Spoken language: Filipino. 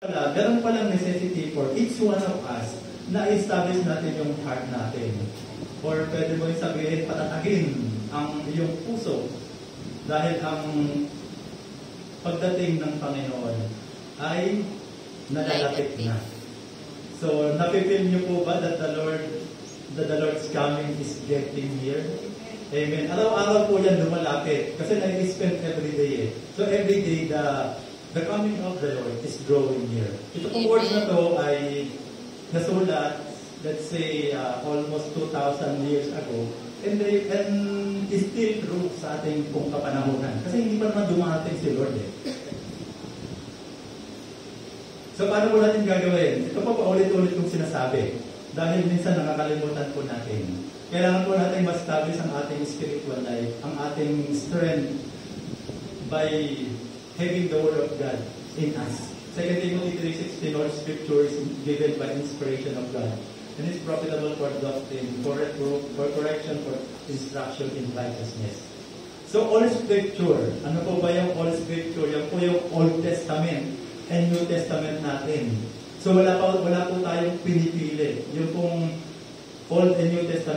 Ganun palang necessity for each one of us na establish natin yung heart natin. Or pwede mo sabihin, patatagin ang iyong puso dahil ang pagdating ng Panginoon ay nalalapit na. So, napipil niyo po ba that the Lord's coming is getting near? Amen. Araw-araw po yan lumalapit kasi nai-spend every day eh. So, every day the coming of the Lord is drawing near. Ito pong words na to ay nasulat, let's say, almost 2,000 years ago, and is still true sa ating pong kapanahunan. Kasi hindi pa naman dumating si Lord eh. So, paano po natin gagawin? Ito po paulit-ulit kong sinasabi. Dahil minsan nakakalimutan po natin. Kailangan po natin ma-establish ang ating spiritual life, ang ating strength by having the Word of God in us. 2 Timothy 3:16, all Scripture is given by inspiration of God and is profitable for doctrine, for reproof, for correction, for instruction in righteousness. So, all Scripture, ano po ba yung all Scripture? Yan po yung Old Testament and New Testament natin. So, wala po tayong pinipili. Yung pong Old and New Testament